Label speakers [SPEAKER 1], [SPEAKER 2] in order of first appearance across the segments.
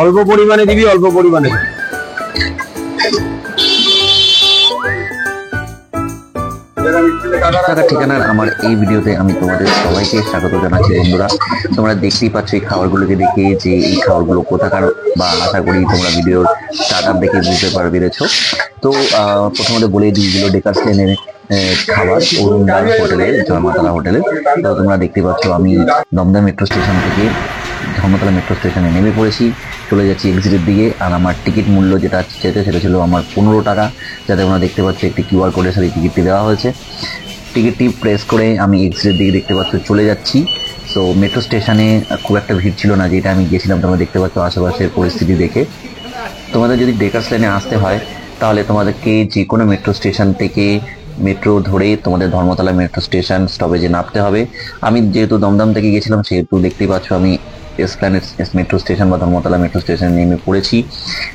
[SPEAKER 1] অল্প পরিমাণে দিবি, অল্প পরিমাণে।
[SPEAKER 2] ঠিকানার আমার এই ভিডিওতে আমি তোমাদের সবাইকে স্বাগত জানাচ্ছি। বন্ধুরা, তোমরা দেখতেই পাচ্ছ এই খাবারগুলোকে দেখে যে এই খাবারগুলো কোথাকার, বা আশা করি তোমরা ভিডিওর স্টার্ট আপ দেখে বুঝতে পেরেছ। তো প্রথমত বলে দিই, এগুলো ডেকার্স লেনের খাবার, অরুণদার হোটেলে, জয়মাতারা হোটেলে। তো তোমরা দেখতে পাচ্ছ আমি দমদম মেট্রো স্টেশন থেকে ধর্মতলা মেট্রো স্টেশনে নেমে পড়েছি, চলে যাচ্ছি এক্সিটের দিকে। আর আমার টিকিট মূল্য যেটা সেটা ছিল আমার 15 টাকা, যাতে তোমরা দেখতে পাচ্ছ একটি কিউআর কোডের সাথে টিকিটটি দেওয়া হয়েছে। টিকিটটি প্রেস করে আমি এক্সিটের দিকে দেখতে পাচ্ছ চলে যাচ্ছি। সো মেট্রো স্টেশনে খুব একটা ভিড় ছিল না, যেটা আমি গিয়েছিলাম। তোমরা দেখতে পাচ্ছ আশেপাশের পরিস্থিতি দেখে। তোমাদের যদি ডেকার্স লেনে আসতে হয় তাহলে তোমাদেরকে যে কোনো মেট্রো স্টেশন থেকে মেট্রো ধরে তোমাদের ধর্মতলা মেট্রো স্টেশন স্টপেজে নামতে হবে। আমি যেহেতু দমদম থেকে গেছিলাম, সেহেতু দেখতেই পাচ্ছ আমি এসপ্ল্যানেড মেট্রো স্টেশন বা ধর্মতলা মেট্রো স্টেশনে নেমে পড়েছি।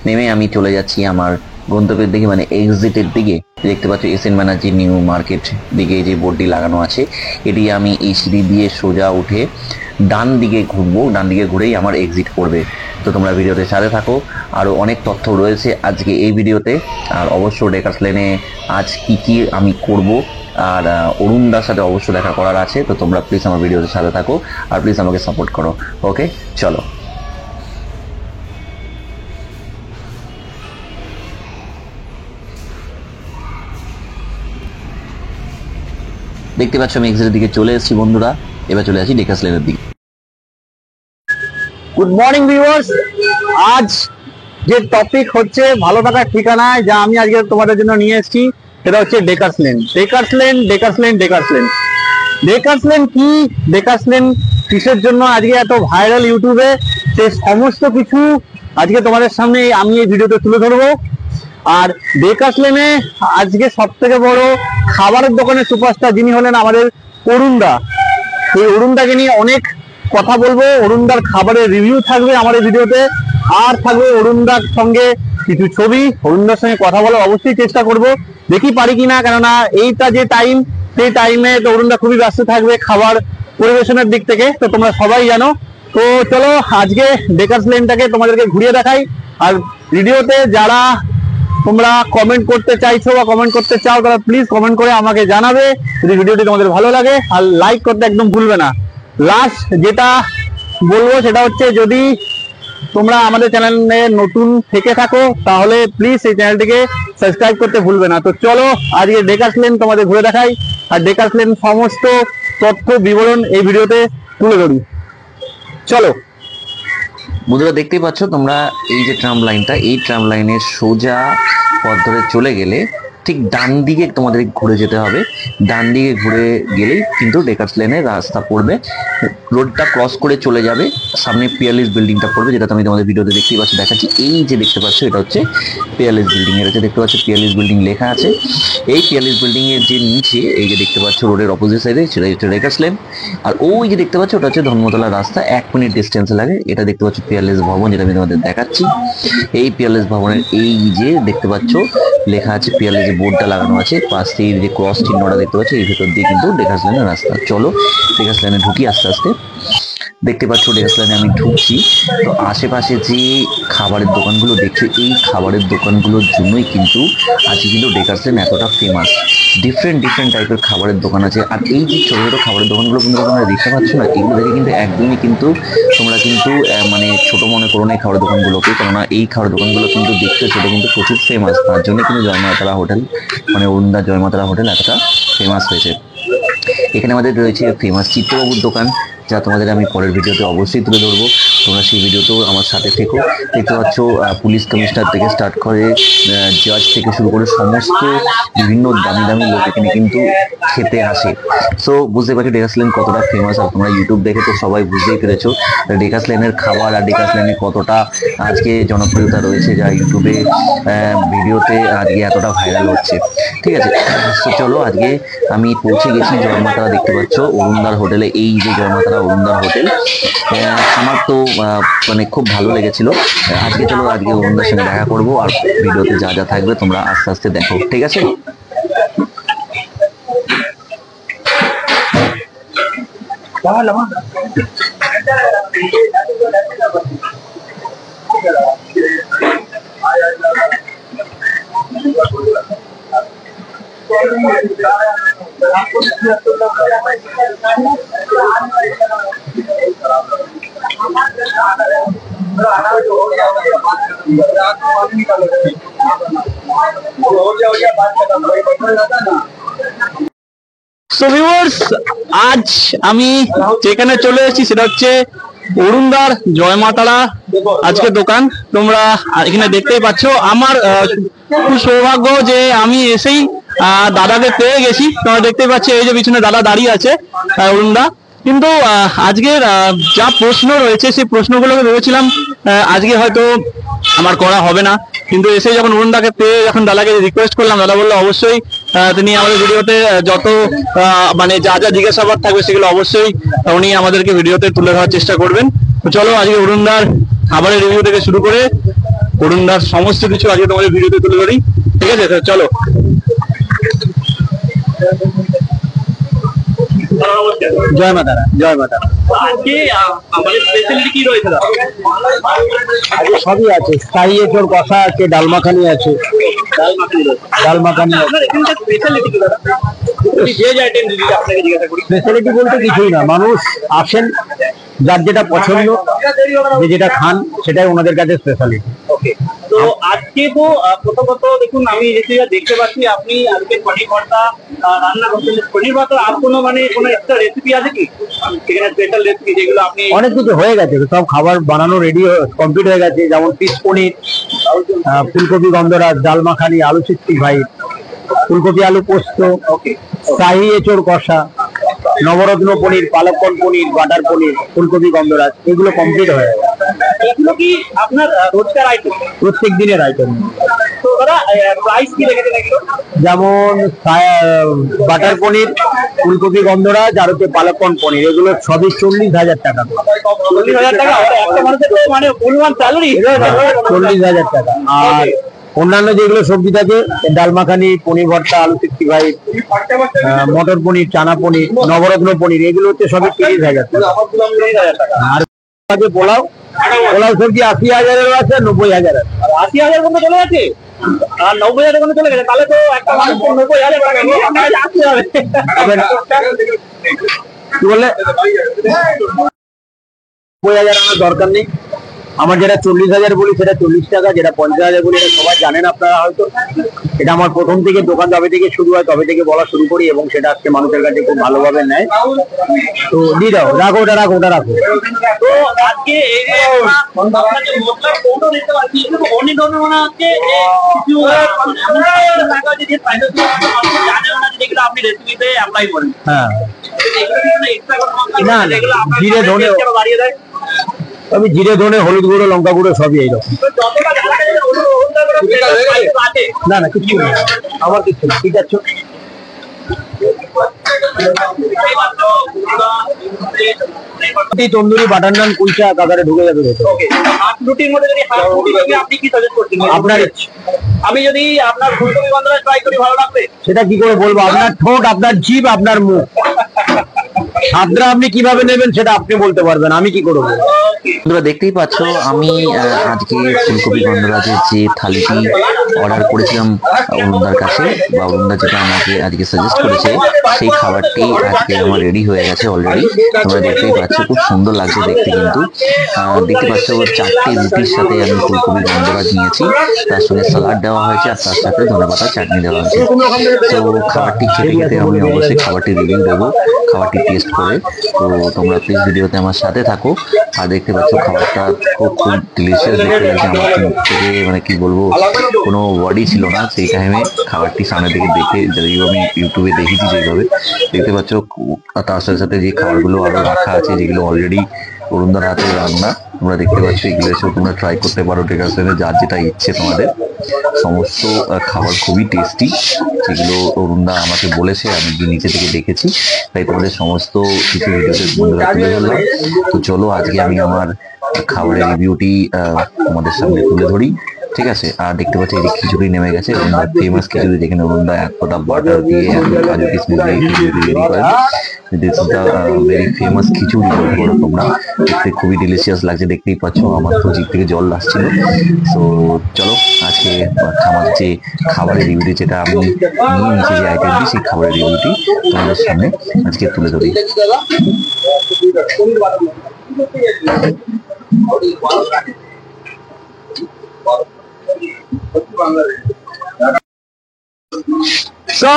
[SPEAKER 2] নেমে আমি চলে যাচ্ছি আমার গন্তব্যের দিকে, মানে এক্সিটের দিকে। দেখতে পাচ্ছ এসএন ব্যানার্জি নিউ মার্কেট দিকে যে বোর্ডটি লাগানো আছে, এটি আমি এই সিঁড়ি দিয়ে সোজা উঠে ডান দিকে ঘুরবো। ডান দিকে ঘুরেই আমার এক্সিট পড়বে। তো তোমরা ভিডিওতে সাথে থাকো, আরও অনেক তথ্য রয়েছে আজকে এই ভিডিওতে। আর অবশ্য ডেকার্স লেনে আজ কি আমি করব, আর অরুণদার সাথে অবশ্য দেখা করার আছে। তো তোমরা প্লিজ আমার ভিডিওতে সাথে থাকো, আর প্লিজ আমাকে সাপোর্ট করো। ওকে, চলো। দেখতে পাচ্ছ আমি এক্সিটের দিকে চলে এসেছি। বন্ধুরা, এবার চলে আসি ডেকার্স লেনের দিকে।
[SPEAKER 1] Good morning viewers. আজ যে টপিক হচ্ছে ভালো থাকার ঠিকানায়, যা আমি আজকে তোমাদের জন্য নিয়ে এসেছি, সেটা হচ্ছে Dacres lane. Dacres lane, Dacres lane, Dacres lane. Dacres lane কি, ডেকার্স লেন কিসের জন্য আজকে এত ভাইরাল ইউটিউবে, সে সমস্ত কিছু আজকে তোমাদের সামনে আমি এই ভিডিওতে তুলে ধরবো। আর ডেকার্স লেনে আজকে সব থেকে বড় খাবারের দোকানের সুপারস্টার যিনি হলেন আমাদের অরুণদা। এই অরুণদাকে নিয়ে অনেক কথা বলবো। অরুণদার খাবারের রিভিউ থাকবে আমার এই ভিডিওতে, আর থাকবে অরুণদার সঙ্গে কিছু ছবি। অরুণদার সঙ্গে কথা বলার অবশ্যই চেষ্টা করব, দেখি পারি কিনা, কেননা এইটা যে টাইম, সেই টাইমে তো অরুণদা খুবই ব্যস্ত থাকবে খাবার পরিবেশনের দিক থেকে, তো তোমরা সবাই জানো। তো চলো আজকে ডেকার্স লেনটাকে তোমাদেরকে ঘুরিয়ে দেখাই। আর ভিডিওতে যারা তোমরা কমেন্ট করতে চাইছো বা কমেন্ট করতে চাও, তারা প্লিজ কমেন্ট করে আমাকে জানাবে যদি ভিডিওটি তোমাদের ভালো লাগে। আর লাইক করতে একদম ভুলবে না। লাস্ট যেটা বলবো সেটা হচ্ছে, যদি তোমরা আমাদের চ্যানেলে নতুন থেকে থাকো তাহলে প্লিজ এই চ্যানেলটিকে সাবস্ক্রাইব করতে ভুলবে না। তো চলো আজকে ডেকার্স লেন তোমাদের ঘুরে দেখাই, আর ডেকার্স লেন সমস্ত তথ্য বিবরণ এই ভিডিওতে তুলে ধরি। চলো
[SPEAKER 2] বন্ধুরা, দেখতেই পাচ্ছ তোমরা এই যে ট্রাম লাইনটা, এই ট্রাম লাইনের সোজা পথ ধরে চলে গেলে ঠিক ডান দিকে তোমাদের ঘুরে যেতে হবে। ডান দিকে ঘুরে গেলেই কিন্তু ডেকার্স লেনের রাস্তা পড়বে। রোডটা ক্রস করে চলে যাবে, সামনে পিয়ালিস বিল্ডিংটা পড়বে, যেটা আমি তোমাদের ভিডিওতে দেখতেই পাচ্ছি, দেখাচ্ছি। এই যে দেখতে পাচ্ছ এটা হচ্ছে পিয়ালিস বিল্ডিং। এর হচ্ছে দেখতে পাচ্ছ পিয়ালিস বিল্ডিং লেখা আছে। এই পিয়ালিস বিল্ডিং এর যে নিচে এই যে দেখতে পাচ্ছ রোডের অপোজিট সাইডে, সেটা হচ্ছে ডেকার্স লেন। আর ওই যে দেখতে পাচ্ছ ওটা হচ্ছে ধর্মতলা রাস্তা, 1 মিনিট ডিস্টেন্সে লাগে। এটা দেখতে পাচ্ছ পিয়ালিস ভবন, যেটা আমি তোমাদের দেখাচ্ছি। এই পিয়ালিস ভবনের এই যে দেখতে পাচ্ছ লেখা আছে পিয়ালিস, যে বোর্ডটা লাগানো আছে, পাশ থেকে যে ক্রস চিহ্নটা দেখতে পাচ্ছ, এই ভেতর দিয়ে কিন্তু ডেকার্স লেনের রাস্তা। চলো ডেকার্স লেনে ঢুকি আস্তে আস্তে। দেখতে পাচ্ছ ডেকার্স লেনে আমি ঢুকছি। তো আশেপাশে যে খাবারের দোকানগুলো দেখছো, এই খাবারের দোকানগুলোর জন্যই কিন্তু আজকে কিন্তু ডেকার্স লেন এতটা ফেমাস। ডিফারেন্ট টাইপের খাবারের দোকান আছে। আর এই যে ছোটো ছোটো খাবারের দোকানগুলো কিন্তু তোমরা দেখতে পাচ্ছ না, এগুলো দেখে কিন্তু একদমই কিন্তু তোমরা কিন্তু মানে ছোটো মনে করো না এই খাবারের দোকানগুলোকে, কেননা এই খাবারের দোকানগুলো কিন্তু দেখতে সেটা কিন্তু প্রচুর ফেমাস। তার জন্য কিন্তু জয়মাতারা হোটেল, মানে অরুণদা জয়মাতারা হোটেল এতটা ফেমাস হয়েছে। এখানে আমাদের রয়েছে ফেমাস চিত্রবাবুর দোকান। যা তোমাদের আমি পরের ভিডিওতে অবশ্যই তুলে ধরবো। তোমরা সেই ভিডিওতেও আমার সাথে থেকো। দেখতে পাচ্ছ পুলিশ কমিশনার থেকে স্টার্ট করে জাজ থেকে শুরু করে সমস্ত বিভিন্ন দামি দামি লোক এখানে কিন্তু খেতে আসে। সো বুঝতে পারছো ডেকার্স লেন কতটা ফেমাস, আর তোমরা ইউটিউব দেখে তো সবাই বুঝতেই পেরেছো ডেকার্স লেনের খাবার আর ডেকার্স লেনে কতটা আজকে জনপ্রিয়তা রয়েছে, যা ইউটিউবে ভিডিওতে আজকে এতটা ভাইরাল হচ্ছে। ঠিক আছে, তো চলো আজকে আমি পৌঁছে গেছি জয়মাতারা। দেখতে পাচ্ছ অরুণদার হোটেলে, এই যে জয়মাতারা অরুণদার হোটেল, আমার তো মানে খুব ভালো লেগেছিল। আজকে চলো আজকে অরুণদার সঙ্গে দেখা করবো, আর ভিডিওতে যা যা থাকবে তোমরা আস্তে আস্তে দেখো। ঠিক আছে,
[SPEAKER 1] সো ভিউয়ার্স, আজ আমি যেখানে চলে এসেছি সেটা হচ্ছে অরুণদার জয়মাতারা আজকে দোকান। তোমরা এখানে দেখতেই পাচ্ছ। আমার খুব সৌভাগ্য যে আমি এসেই দাদাকে পেয়ে গেছি। তোমরা দেখতেই পাচ্ছ এই যে পিছনে দাদা দাঁড়িয়ে আছে অরুণদা। কিন্তু আজকের যা প্রশ্ন রয়েছে সেই প্রশ্নগুলোকে ভেবেছিলাম আজকে হয়তো আমার করা হবে না, কিন্তু এসে যখন অরুণদাকে পেয়ে যখন দাদাকে রিকোয়েস্ট করলাম, দাদা বললো অবশ্যই তিনি আমাদের ভিডিওতে যত মানে যা যা জিজ্ঞাসাবাদ থাকবে সেগুলো অবশ্যই উনি আমাদেরকে ভিডিওতে তুলে ধরার চেষ্টা করবেন। তো চলো আজকে অরুণদার খাবারের রিভিউ থেকে শুরু করে অরুণদার সমস্ত কিছু আজকে তোমাদের ভিডিওতে তুলে ধরি। ঠিক আছে, তো চলো। জয় মাতারা, জয় মাতারা। আজকে আমাদের স্পেশালিটি কি রয়েছে? আজকে সবই আছে, স্থায়ী এঁচোড় কষা আছে, ডাল মাখানি আছে। ডাল মাখানি স্পেশালিটি বলতে কিছুই না, মানুষ আসেন যার যেটা পছন্দ, যে যেটা খান সেটাই ওনাদের কাছে স্পেশালিটি। ওকে, তো আজকে তো প্রথমত দেখুন আমি দেখতে পাচ্ছি আপনি আজকে পনির ভর্তা রান্না করছেন। পনির ভর্তা আর কোনো মানে কোনো এক্সট্রা রেসিপি আছে কি সেখানে স্পেশাল রেসিপি যেগুলো আপনি? অনেক কিছু হয়ে গেছে, সব খাবার বানানো রেডি কমপ্লিট হয়ে গেছে, যেমন পিস পনির, ফুলকপি গন্ধরাজ, ডাল মাখানি, আলু 65, ফুলকপি আলু পোস্ত, শাহী এঁচোড় কষা, নবরত্ন পনির, পালককন পনির, বাটার পনির, ফুলকপি গন্ধরাজ, এগুলো কমপ্লিট হয়ে গেছে। এগুলো কি আপনার রোজকার আইটেম? প্রত্যেক দিনের আইটেম। তো দাদা প্রাইস কি রেখেছেন এগুলো? যেমন বাটার পনির, ফুলকপি গন্ধরাজ আর হচ্ছে পালককন পনির, এগুলো সবই 40,000 টাকা। 40,000 টাকা একটা মানুষের মানে পরিমাণ স্যালারি 40,000 টাকা। আর অন্যান্য যেগুলো সবজি থাকে, ডাল মাখানি, পনির ভর্তা, আলু 65, মটর পনির, চানা পনির, নবরত্ন পনির, এগুলো হচ্ছে সবই 30,000 টাকা। আর পোলাও, পোলাও সবজি 80,000 আছে, 90,000 আছে। 80,000 পর্যন্ত চলে যাচ্ছে আর 90,000 পর্যন্ত চলে গেছে, তাহলে তো একটা মানুষ 90,000 টাকা নিয়ে আসতে হবে। কি বললে? 90,000 আনার দরকার নেই। আমার যেটা 40,000 বলি সেটা 40 টাকা, যেটা 50,000 বলি এটা সবাই জানেন আপনারা হয়তো। এটা আমার প্রথম থেকে দোকান যবে থেকে শুরু হয় তবে থেকে বলা শুরু করি, এবং সেটা আজকে মানুষের কাছে খুব ভালোভাবে নেয়। তো দিয়ে দাও, রাখো ওটা, রাখো ওটা, রাখো। তো আজকে এই যে আপনাকে মশলার কৌটো দেখতে পাচ্ছি, অনেক ধরনের মানে আজকে কিছু যেগুলো আপনি রেসিপিতে অ্যাপ্লাই করেন। হ্যাঁ, না জিরে ধনে বাড়িয়ে দেয়। আমি জিরে ধনে, হলুদ গুঁড়ো, লঙ্কা গুঁড়ো সবই এইরকম। না না কিছু নেই, আমার কিছু নেই। ঠিক আছে, তন্দুরি, বাটার নান, কুলচা কাকারে ঢুকে যাবে। রুটির মধ্যে যদি আপনি কি সাজেস্ট করছেন? আপনার ইচ্ছে। আমি যদি আপনার ফুলকপি গন্ধরাজ ট্রাই করি ভালো লাগবে? সেটা কি করে বলবো? আপনার ঠোঁট, আপনার জিভ, আপনার মুখ, স্বাদটা আপনি কিভাবে নেবেন সেটা আপনি বলতে পারবেন, আমি কি করবো।
[SPEAKER 2] তোমরা দেখতেই পাচ্ছ আমি আজকে ফুলকপি গন্ধরাজের যে থালিটি অর্ডার করেছিলাম অরুণদার কাছে, বা অরুণদা যেটা আমাকে আজকে সাজেস্ট করেছে, সেই খাবারটি আজকে আমার রেডি হয়ে গেছে অলরেডি। তোমরা দেখতেই পাচ্ছ খুব সুন্দর লাগছে দেখতে। কিন্তু দেখতে পাচ্ছ 4টি রুটির সাথে আমি ফুলকপি গন্ধরাজ নিয়েছি, তার সঙ্গে সালাড দেওয়া হয়েছে আর তার সাথে ধনেপাতা চাটনি দেওয়া হয়েছে। তো খাবারটি খেতে খেতে আমি অবশ্যই খাবারটি রিভিউ দেবো, খাবারটি টেস্ট টেস্ট করে। তো তোমরা প্লিজ ভিডিওতে আমার সাথে থাকো। আর দেখতে পাচ্ছ খাবারটা খুব ডিলিশিয়াস দেখতে লাগছে আমার মুখ থেকে, মানে কি বলবো, কোনো ওয়ার্ডই ছিল না সেই টাইমে খাবারটি সামনে থেকে দেখে, যদিও আমি ইউটিউবে দেখেছি যেভাবে দেখতে পাচ্ছ। তার সাথে সাথে যে খাবারগুলো আরো রাখা আছে, যেগুলো অলরেডি অরুণদার হাতে রান্না, তোমরা দেখতে পাচ্ছ, এগুলো এসেও তোমরা ট্রাই করতে পারো ডেকার্স লেনে, যার যেটা ইচ্ছে তোমাদের। সমস্ত খাবার খুবই টেস্টি, যেগুলো অরুণদা আমাকে বলেছে, আমি নিচে থেকে দেখেছি, তাই তোমাদের সমস্ত কিছু ভিডিওতে বন্ধুরা তুলে ধরলাম। তো চলো আজকে আমি আমার খাবারের রিভিউটি তোমাদের সামনে তুলে ধরি, ঠিক আছে? আর দেখতে পাচ্ছি এই যে খিচুড়ি নেমে গেছে, অরুণদার ফেমাস খিচুড়ি, যেখানে অরুণদা এক ফোঁটা বাটার দিয়ে কাজু কিশমিশ দিয়ে খিচুড়ি রেডি করেন। This is the very famous khichuri বলতে পারো তোমরা। দেখতে খুবই ডিলিশিয়াস লাগছে, দেখতেই পাচ্ছ, আমার তো জিভ থেকে জল আসছিল। তো চলো আজকে আমার যে খাবারের রিভিউটি, যেটা আমি নিয়ে নিয়েছি যে আইটেমটি, সেই খাবারের রিভিউটি তোমাদের সামনে আজকে তুলে ধরি।
[SPEAKER 1] So,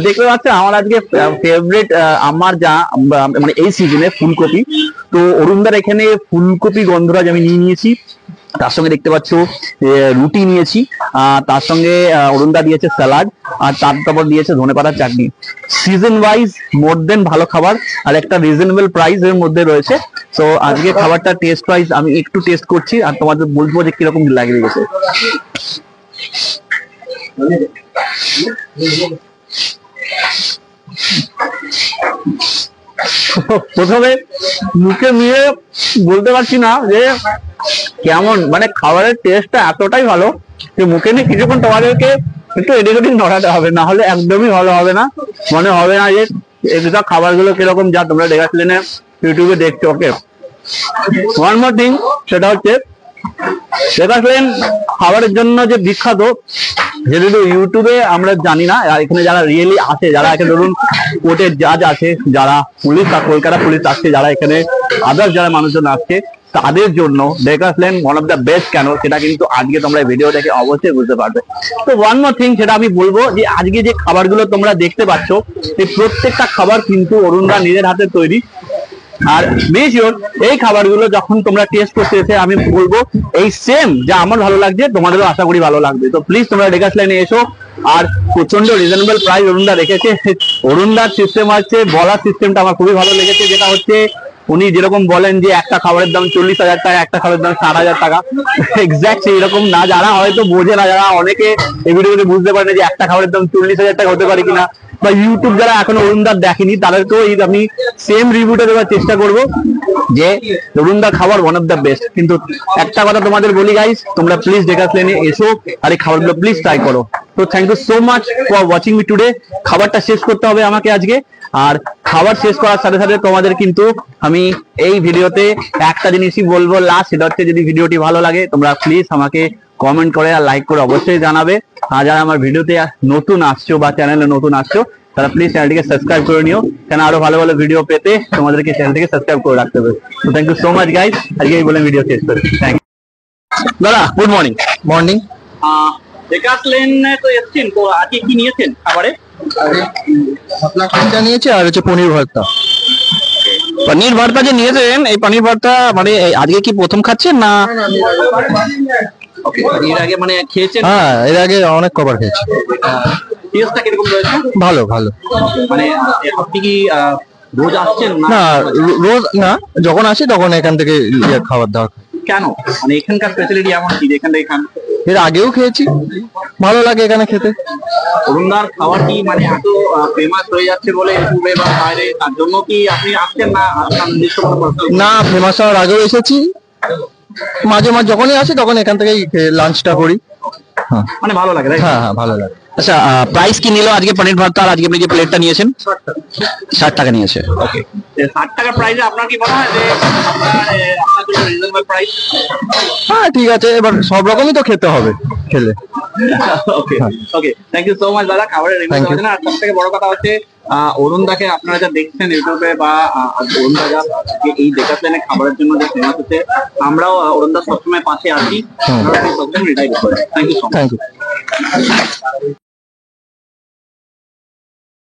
[SPEAKER 1] দেখতে পাচ্ছ আমার আজকে ফেভারিট, আমার যা মানে এই সিজনে ফুলকপি। তো অরুণদার এখানে ফুলকপি গন্ধরাজ আমি নিয়ে নিয়েছি, তার সঙ্গে দেখতে পাচ্ছ রুটি নিয়েছি, তার সঙ্গে অরুণদা দিয়েছে স্যালাড, আর তারপর দিয়েছে ধনেপাতার চাটনি। সিজন ওয়াইজ মোর দেন ভালো খাবার, আর একটা রিজনেবল প্রাইস এর মধ্যে রয়েছে। তো আজকে খাবারটা টেস্ট ওয়াইজ আমি একটু টেস্ট করছি, আর তোমাদের বলবো যে কিরকম লাগে গেছে। প্রথমে মুখে নিয়ে বলতে পারছি না যে কেমন, মানে খাবারের টেস্টটা এতটাই ভালো যে মুখে নিয়ে কিছুক্ষণ তোমাদেরকে একটু এদিক ওদিক নড়াতে হবে, না হলে একদমই ভালো হবে না। মনে হবে না যে এগুলো খাবারগুলো কিরকম যা তোমরা ডেকার্স লেনে ইউটিউবে দেখছো। ওকে, ওয়ান মোর থিং, সেটা হচ্ছে ডেকার্স লেন খাবারের জন্য যে বিখ্যাত, যেহেতু ইউটিউবে আমরা জানি না, আর এখানে যারা রিয়েলি আছে, যারা এখানে ধরুন কোর্টের জাজ আছে, যারা পুলিশ, কলকাতা পুলিশ আসছে, যারা এখানে আদার্স যারা মানুষজন আসছে, তাদের জন্য Dacres lane one of the best. কেন সেটা কিন্তু আজকে তোমরা ভিডিও দেখে অবশ্যই বুঝতে পারবে। তো ওয়ান মোর থিং, সেটা আমি বলবো যে আজকে যে খাবারগুলো তোমরা দেখতে পাচ্ছ, এই প্রত্যেকটা খাবার কিন্তু অরুণদা নিজের হাতে তৈরি। আর বেশিওর এই খাবারগুলো যখন তোমরা টেস্ট করতে এসে আমি বলবো এই সেম যা আমার ভালো লাগছে তোমাদেরও আশা করি ভালো লাগবে। তো প্লিজ তোমরা ডেকার্স লেনে এসো। আর প্রচন্ড রিজনেবল প্রাইস অরুণদা রেখেছে। অরুণদার সিস্টেম আছে, বলার সিস্টেমটা আমার খুবই ভালো লেগেছে, যেটা হচ্ছে উনি যেরকম বলেন যে একটা খাবারের দাম 40,000 টাকা, একটা খাবারের দাম 60,000 টাকা, এক্সাক্ট সেইরকম না। যারা হয়তো বোঝে না, যারা অনেকে এই ভিডিওতে বুঝতে পারে না যে একটা খাবারের দাম 40,000 টাকা হতে পারে কিনা, বা ইউটিউব যারা এখনো অরুণদার দেখেনি, তাদেরকেও এই আমি সেম রিভিউটা দেওয়ার চেষ্টা করবো যে অরুণদার খাবার ওয়ান অফ দ্য বেস্ট। কিন্তু একটা কথা তোমাদের বলি গাইস, তোমরা প্লিজ ডেকার্স লেনে এসো আর এই খাবারগুলো প্লিজ ট্রাই করো। তো thank you so much for watching me today. খাবারটা শেষ করতে হবে আমাকে আজকে, আর খাবার শেষ করার সাথে সাথে তোমাদের কিন্তু আমি এই ভিডিওতে একটা জিনিসই বলবো লাস্ট, সেটা হচ্ছে যদি ভিডিওটি ভালো লাগে তোমরা প্লিজ আমাকে কমেন্ট করে আর লাইক করে অবশ্যই জানাবে। আর যারা আমার ভিডিওতে নতুন আসছো বা চ্যানেলে নতুন আসছো, তারা প্লিজ চ্যানেলটিকে সাবস্ক্রাইব করে নিও, কেন আরো ভালো ভালো ভিডিও পেতে তোমাদেরকে চ্যানেলটিকে সাবস্ক্রাইব করে রাখতে হবে। তো thank you so much guys, আজকে এই বলে ভিডিও শেষ করি। থ্যাংক ইউ দাদা, গুড মর্নিং।
[SPEAKER 3] মর্নিং।
[SPEAKER 1] ডেকার্স লেনে তো এসেছেন, তো আজকে কি নিয়েছেন খাবারে?
[SPEAKER 3] আপনার কোনটা নিয়েছে আর হচ্ছে পনির ভর্তা।
[SPEAKER 1] পনির ভর্তা যে নিয়েছেন, এই পনির ভর্তা মানে আজকে কি প্রথম খাচ্ছেন না? ওকে, এর আগে মানে খেয়েছেন?
[SPEAKER 3] হ্যাঁ, এর আগে অনেক কবার খেয়েছি।
[SPEAKER 1] টেস্টটা কিরকম রয়েছে?
[SPEAKER 3] ভালো ভালো।
[SPEAKER 1] মানে আপনি কি রোজ আসছেন না?
[SPEAKER 3] না, রোজ না, যখন আসি তখন এখান থেকে খাবার দাবার খাই।
[SPEAKER 1] কেন, মানে এখানকার ফ্যাসিলিটি এমন কি এখান থেকে খান?
[SPEAKER 3] এর আগেও খেয়েছি, ভালো লাগে এখানে খেতে।
[SPEAKER 1] অরুণদার খাবার কি মানে এত ফেমাস হয়ে যাচ্ছে বলে ইউটিউবে বা বাইরে, তার জন্য কি আপনি আসছেন না আপনার নিজস্ব কোনো পছন্দ?
[SPEAKER 3] না, ফেমাস হওয়ার আগেও এসেছি, মাঝে মাঝে যখনই আসি তখন এখান থেকেই লাঞ্চটা করি। হ্যাঁ,
[SPEAKER 1] মানে ভালো লাগে, তাই?
[SPEAKER 3] হ্যাঁ হ্যাঁ, ভালো লাগে।
[SPEAKER 1] আচ্ছা, প্রাইস কি নিল আজকে পনির ভর্তা, আর আজকে আপনি যে প্লেটটা নিয়েছেন? 60 টাকা নিয়েছে। ওকে, 60 টাকা প্রাইসে আপনার কি মনে হয় যে আপনার জন্য রিজনেবল প্রাইস?
[SPEAKER 3] হ্যাঁ, ঠিক আছে, এবার সব রকমই তো খেতে হবে খেলে।
[SPEAKER 1] ওকে ওকে, থ্যাংক ইউ সো মাচ দাদা খাবারের রিভিউ দেওয়ার জন্য। আর সব থেকে বড় কথা হচ্ছে অরুণদাকে আপনারা যা দেখছেন ইউটিউবে বা অরুণদা যা এই ডেকার্স লেনে খাবারের জন্য যে ফেমাস হচ্ছে, আমরাও অরুণদা সবসময় পাশে আছি। Thank you so much.
[SPEAKER 3] Thank you.